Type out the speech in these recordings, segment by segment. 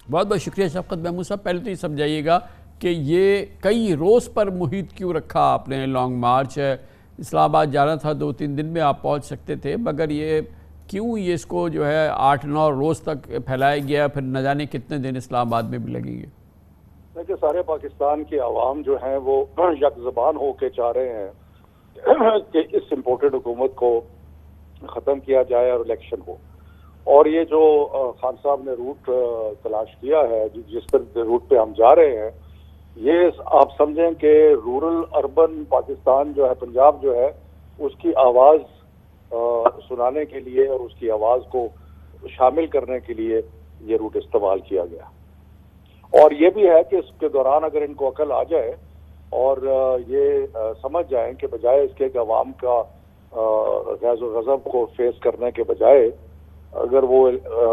بہت بہت شکریہ شفقت محمود صاحب. پہلے تو یہ سمجھائیے گا کہ یہ کئی روز پر محیط کیوں رکھا آپ نے؟ لانگ مارچ ہے، اسلام آباد جانا تھا، 2-3 دن میں آپ پہنچ سکتے تھے، مگر یہ کیوں یہ اس کو جو ہے 8-9 روز تک پھیلایا گیا، پھر نہ جانے کتنے دن اسلام آباد میں بھی لگیں گے؟ دیکھیے، سارے پاکستان کے عوام جو ہیں وہ یک زبان ہو کے چاہ رہے ہیں کہ اس امپورٹڈ حکومت کو ختم کیا جائے اور الیکشن ہو. اور یہ جو خان صاحب نے روٹ تلاش کیا ہے، جس پر روٹ پہ ہم جا رہے ہیں، یہ آپ سمجھیں کہ رورل اربن پاکستان جو ہے، پنجاب جو ہے، اس کی آواز سنانے کے لیے اور اس کی آواز کو شامل کرنے کے لیے یہ روٹ استعمال کیا گیا. اور یہ بھی ہے کہ اس کے دوران اگر ان کو عقل آ جائے اور یہ سمجھ جائیں کہ بجائے اس کے عوام کا غیظ و غضب کو فیس کرنے کے بجائے اگر وہ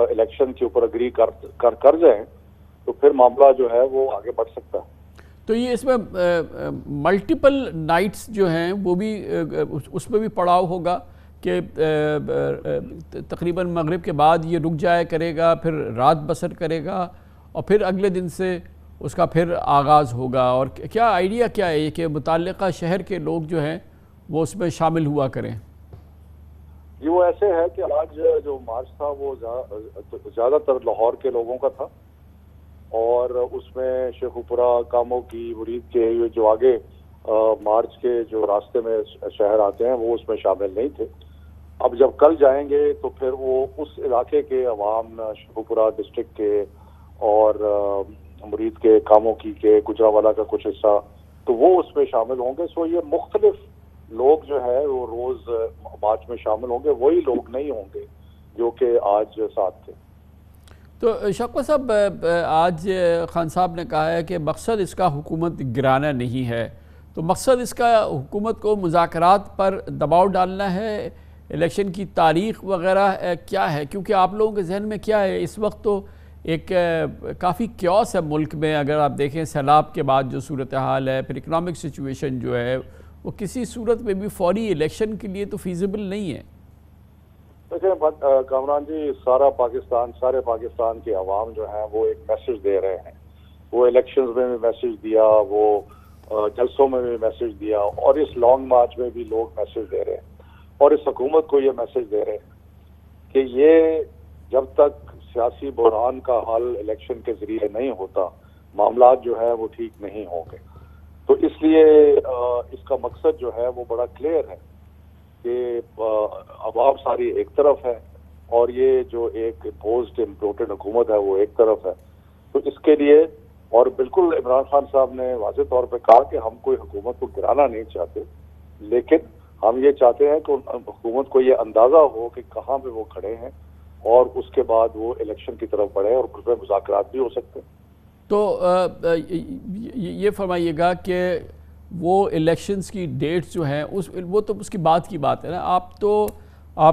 الیکشن کے اوپر اگری کر جائیں تو پھر معاملہ جو ہے وہ آگے بڑھ سکتا ہے. تو یہ اس میں ملٹیپل نائٹس جو ہیں وہ بھی اس میں بھی پڑاؤ ہوگا کہ تقریباً مغرب کے بعد یہ رک جایا کرے گا، پھر رات بسر کرے گا اور پھر اگلے دن سے اس کا پھر آغاز ہوگا؟ اور کیا آئیڈیا کیا ہے کہ متعلقہ شہر کے لوگ جو ہیں وہ اس میں شامل ہوا کریں؟ یہ وہ ایسے ہے کہ آج جو مارچ تھا وہ زیادہ تر لاہور کے لوگوں کا تھا، اور اس میں شیخوپورہ، کاموں کی، مرید کے جو آگے مارچ کے جو راستے میں شہر آتے ہیں وہ اس میں شامل نہیں تھے. اب جب کل جائیں گے تو پھر وہ اس علاقے کے عوام، شیخوپورہ ڈسٹرکٹ کے اور مرید کے، کاموں کی کے، گجرانوالہ کا کچھ حصہ، تو وہ اس میں شامل ہوں گے. سو یہ مختلف لوگ جو ہے وہ روز مارچ میں شامل ہوں گے، وہی لوگ نہیں ہوں گے جو کہ آج ساتھ تھے. تو شفقت صاحب، آج خان صاحب نے کہا ہے کہ مقصد اس کا حکومت گرانا نہیں ہے، تو مقصد اس کا حکومت کو مذاکرات پر دباؤ ڈالنا ہے، الیکشن کی تاریخ وغیرہ کیا ہے؟ کیونکہ آپ لوگوں کے ذہن میں کیا ہے اس وقت؟ تو ایک کافی کیوس ہے ملک میں، اگر آپ دیکھیں سیلاب کے بعد جو صورتحال ہے، پھر اکنامک سچویشن جو ہے وہ کسی صورت میں بھی فوری الیکشن کے لیے تو فیزیبل نہیں ہے. دیکھیں کامران جی، سارے پاکستان کے عوام جو ہیں وہ ایک میسج دے رہے ہیں. وہ الیکشنز میں بھی میسج دیا، وہ جلسوں میں بھی میسج دیا، اور اس لانگ مارچ میں بھی لوگ میسج دے رہے ہیں، اور اس حکومت کو یہ میسج دے رہے ہیں کہ یہ جب تک سیاسی بحران کا حل الیکشن کے ذریعے نہیں ہوتا، معاملات جو ہے وہ ٹھیک نہیں ہوں گے. تو اس لیے اس کا مقصد جو ہے وہ بڑا کلیئر ہے کہ عوام ساری ایک طرف ہے اور یہ جو ایک امپوزڈ امپورٹڈ حکومت ہے وہ ایک طرف ہے. تو اس کے لیے، اور بالکل عمران خان صاحب نے واضح طور پہ کہا کہ ہم کوئی حکومت کو گرانا نہیں چاہتے، لیکن ہم یہ چاہتے ہیں کہ حکومت کو یہ اندازہ ہو کہ کہاں پہ وہ کھڑے ہیں، اور اس کے بعد وہ الیکشن کی طرف بڑھے اور اس میں مذاکرات بھی ہو سکتے ہیں. تو یہ فرمائیے گا کہ وہ الیکشنز کی ڈیٹس جو ہیں وہ تو اس کی بات ہے نا. آپ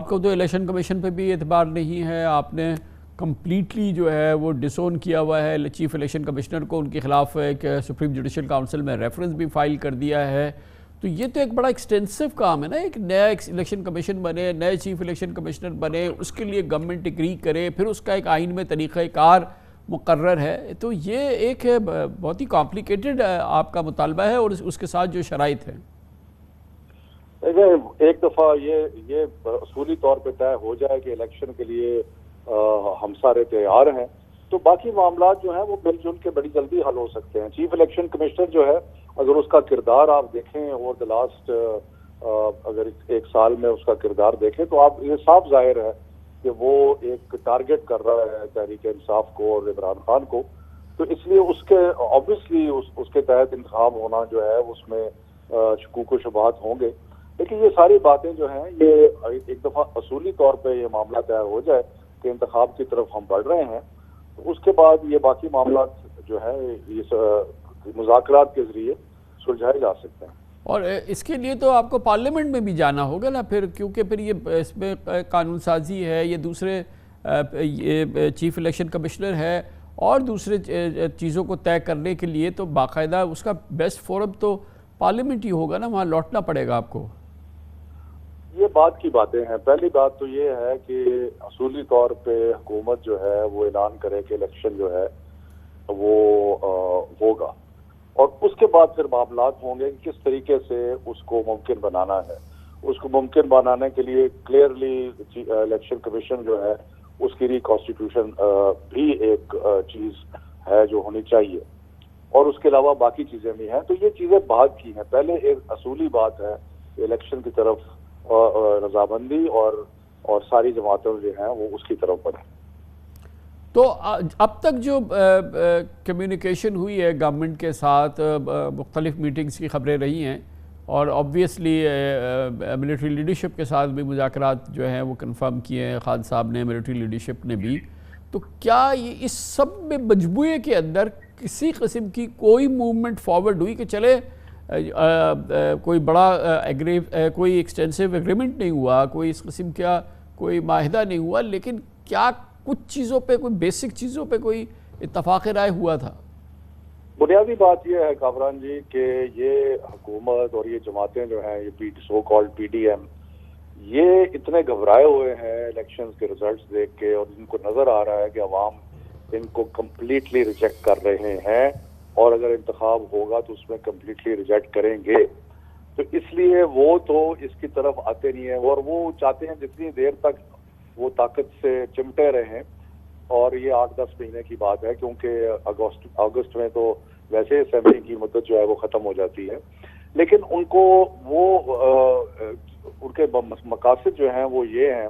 کو تو الیکشن کمیشن پہ بھی اعتبار نہیں ہے، آپ نے کمپلیٹلی جو ہے وہ ڈسون کیا ہوا ہے چیف الیکشن کمشنر کو، ان کے خلاف ایک سپریم جوڈیشل کاؤنسل میں ریفرنس بھی فائل کر دیا ہے. تو یہ تو ایک بڑا ایکسٹینسو کام ہے نا، ایک نیا الیکشن کمیشن بنے، نئے چیف الیکشن کمشنر بنے، اس کے لیے گورنمنٹ اگری کرے، پھر اس کا ایک آئین میں طریقہ کار مقرر ہے. تو یہ ایک بہت ہی کمپلیکیٹڈ آپ کا مطالبہ ہے، اور اس کے ساتھ جو شرائط ہیں. ایک دفعہ یہ اصولی طور پہ طے ہو جائے کہ الیکشن کے لیے ہم سارے تیار ہیں، تو باقی معاملات جو ہیں وہ مل جل کے بڑی جلدی حل ہو سکتے ہیں. چیف الیکشن کمشنر جو ہے، اگر اس کا کردار آپ دیکھیں اوور دی لاسٹ اگر ایک سال میں اس کا کردار دیکھیں تو آپ یہ صاف ظاہر ہے کہ وہ ایک ٹارگٹ کر رہا ہے تحریک انصاف کو اور عمران خان کو. تو اس لیے اس کے آبویسلی اس کے تحت انتخاب ہونا جو ہے اس میں شکوک و شبہات ہوں گے. لیکن یہ ساری باتیں جو ہیں یہ ایک دفعہ اصولی طور پہ یہ معاملہ طے ہو جائے کہ انتخاب کی طرف ہم بڑھ رہے ہیں، تو اس کے بعد یہ باقی معاملات جو ہے اس مذاکرات کے ذریعے سلجھائے جا سکتے ہیں. اور اس کے لیے تو آپ کو پارلیمنٹ میں بھی جانا ہوگا نا پھر، کیونکہ پھر یہ اس میں قانون سازی ہے، یہ دوسرے یہ چیف الیکشن کمشنر ہے، اور دوسرے چیزوں کو طے کرنے کے لیے تو باقاعدہ اس کا بیسٹ فورم تو پارلیمنٹ ہی ہوگا نا، وہاں لوٹنا پڑے گا آپ کو. یہ بات کی باتیں ہیں. پہلی بات تو یہ ہے کہ اصولی طور پہ حکومت جو ہے وہ اعلان کرے کہ الیکشن جو ہے وہ ہوگا، اور اس کے بعد پھر معاملات ہوں گے کہ کس طریقے سے اس کو ممکن بنانا ہے۔ اس کو ممکن بنانے کے لیے کلیئرلی الیکشن کمیشن جو ہے اس کی ریکانسٹیٹیوشن بھی ایک چیز ہے جو ہونی چاہیے، اور اس کے علاوہ باقی چیزیں بھی ہیں۔ تو یہ چیزیں بعد کی ہیں، پہلے ایک اصولی بات ہے الیکشن کی طرف رضامندی اور ساری جماعتیں جو ہیں وہ اس کی طرف بڑھیں۔ تو اب تک جو کمیونیکیشن ہوئی ہے گورنمنٹ کے ساتھ، مختلف میٹنگز کی خبریں رہی ہیں، اور آبویسلی ملٹری لیڈرشپ کے ساتھ بھی مذاکرات جو ہیں وہ کنفرم کیے ہیں خان صاحب نے، ملٹری لیڈرشپ نے بھی، تو کیا یہ اس سب میں مجموعے کے اندر کسی قسم کی کوئی موومنٹ فارورڈ ہوئی کہ چلے کوئی بڑا کوئی ایکسٹینسو ایگریمنٹ نہیں ہوا، کوئی اس قسم کا کوئی معاہدہ نہیں ہوا، لیکن کیا کچھ چیزوں پہ، کوئی بیسک چیزوں پہ کوئی اتفاق رائے ہوا تھا؟ بنیادی بات یہ ہے کامران جی کہ یہ حکومت اور یہ جماعتیں جو ہیں، یہ so called P D M, یہ اتنے گھبرائے ہوئے ہیں الیکشنز کے ریزلٹس دیکھ کے، اور ان کو نظر آ رہا ہے کہ عوام ان کو کمپلیٹلی ریجیکٹ کر رہے ہیں، اور اگر انتخاب ہوگا تو اس میں کمپلیٹلی ریجیکٹ کریں گے، تو اس لیے وہ تو اس کی طرف آتے نہیں ہیں، اور وہ چاہتے ہیں جتنی دیر تک وہ طاقت سے چمٹے رہیں، اور یہ 8-10 مہینے کی بات ہے، کیونکہ اگست میں تو ویسے اسمبلی کی مدت جو ہے وہ ختم ہو جاتی ہے، لیکن ان کو وہ ان کے مقاصد جو ہیں وہ یہ ہیں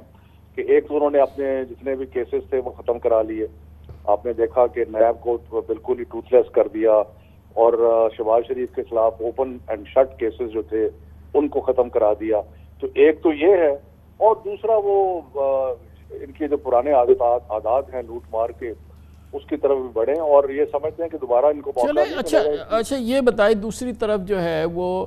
کہ ایک تو انہوں نے اپنے جتنے بھی کیسز تھے وہ ختم کرا لیے۔ آپ نے دیکھا کہ نیب کو بالکل ہی ٹوتھ لیس کر دیا، اور شہباز شریف کے خلاف اوپن اینڈ شٹ کیسز جو تھے ان کو ختم کرا دیا۔ تو ایک تو یہ ہے، اور دوسرا وہ ان کے جو پرانے عادات ہیں لوٹ مار کے، اس کی طرف بھی بڑھیں، اور یہ سمجھتے ہیں کہ دوبارہ ان کو موقع نہیں ملے گا۔ اچھا یہ بتائیں، دوسری طرف جو ہے وہ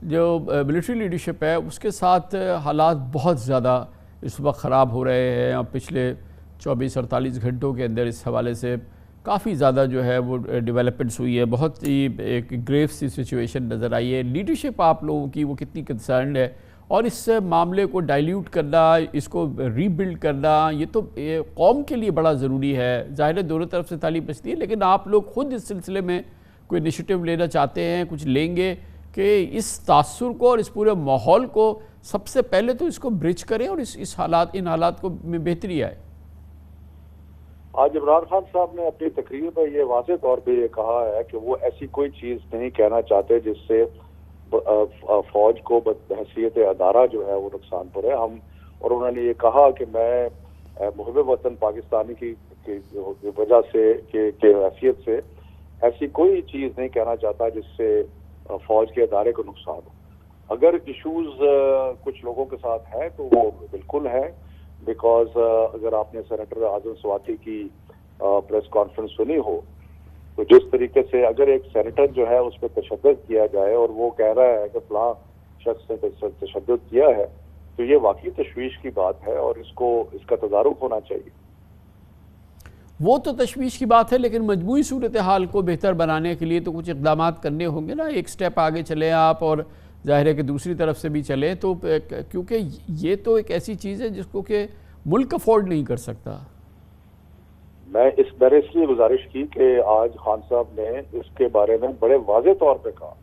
جو ملٹری لیڈرشپ ہے اس کے ساتھ حالات بہت زیادہ اس وقت خراب ہو رہے ہیں، اور پچھلے 24-48 گھنٹوں کے اندر اس حوالے سے کافی زیادہ جو ہے وہ ڈیولپمنٹس ہوئی ہے، بہت ہی ایک گریو سی سچویشن نظر آئی ہے۔ لیڈرشپ آپ لوگوں کی وہ کتنی کنسرنڈ ہے، اور اس معاملے کو ڈائلیوٹ کرنا، اس کو ری بلڈ کرنا، یہ تو قوم کے لیے بڑا ضروری ہے۔ ظاہر ہے دونوں طرف سے تعلیم بچتی ہے، لیکن آپ لوگ خود اس سلسلے میں کوئی انیشیٹو لینا چاہتے ہیں، کچھ لیں گے کہ اس تاثر کو اور اس پورے ماحول کو سب سے پہلے تو اس کو برج کریں، اور ان حالات کو میں بہتری آئے؟ آج عمران خان صاحب نے اپنی تقریر میں یہ واضح طور پہ یہ کہا ہے کہ وہ ایسی کوئی چیز نہیں کہنا چاہتے جس سے فوج کو بحیثیت ادارہ جو ہے وہ نقصان پہنچے۔ اور انہوں نے یہ کہا کہ میں محب وطن پاکستانی کی وجہ سے کہ حیثیت سے ایسی کوئی چیز نہیں کہنا چاہتا جس سے فوج کے ادارے کو نقصان ہو۔ اگر ایشوز کچھ لوگوں کے ساتھ ہیں تو وہ بالکل ہے، بیکاز اگر آپ نے سینیٹر اعظم سواتی کی پریس کانفرنس سنی ہو تو جس طریقے سے اگر ایک سینیٹر جو ہے اس پہ تشدد کیا جائے اور وہ کہہ رہا ہے کہ فلاں شخص نے تشدد کیا ہے، تو یہ واقعی تشویش کی بات ہے، اور اس کا تدارک ہونا چاہیے۔ وہ تو تشویش کی بات ہے، لیکن مجموعی صورتحال کو بہتر بنانے کے لیے تو کچھ اقدامات کرنے ہوں گے نا۔ ایک سٹیپ آگے چلیں آپ، اور ظاہر ہے کہ دوسری طرف سے بھی چلیں، تو کیونکہ یہ تو ایک ایسی چیز ہے جس کو کہ ملک افورڈ نہیں کر سکتا۔ میں نے اس لیے گزارش کی کہ آج خان صاحب نے اس کے بارے میں بڑے واضح طور پہ کہا،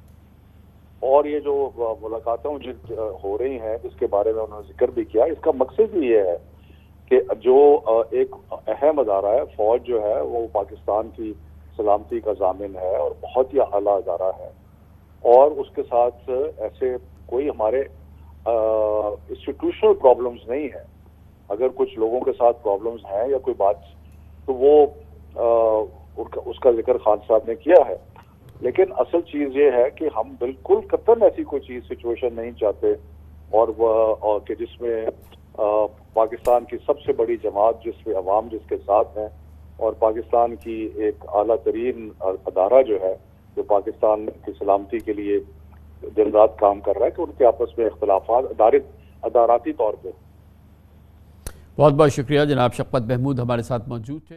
اور یہ جو ملاقاتیں ہو رہی ہیں اس کے بارے میں انہوں نے ذکر بھی کیا۔ اس کا مقصد بھی یہ ہے کہ جو ایک اہم ادارہ ہے فوج جو ہے وہ پاکستان کی سلامتی کا ضامن ہے اور بہت ہی اعلیٰ ادارہ ہے، اور اس کے ساتھ ایسے کوئی ہمارے انسٹیٹیوشنل پرابلمز نہیں ہیں۔ اگر کچھ لوگوں کے ساتھ پرابلمز ہیں یا کوئی بات تو وہ اس کا ذکر خان صاحب نے کیا ہے، لیکن اصل چیز یہ ہے کہ ہم بالکل قطعاً ایسی کوئی چیز سچویشن نہیں چاہتے، اور کہ جس میں پاکستان کی سب سے بڑی جماعت جس میں عوام جس کے ساتھ ہیں، اور پاکستان کی ایک اعلیٰ ترین ادارہ جو ہے جو پاکستان کی سلامتی کے لیے دن رات کام کر رہا ہے، کہ ان کے آپس میں اختلافات اداراتی طور پہ۔ بہت بہت شکریہ جناب شفقت محمود ہمارے ساتھ موجود تھے۔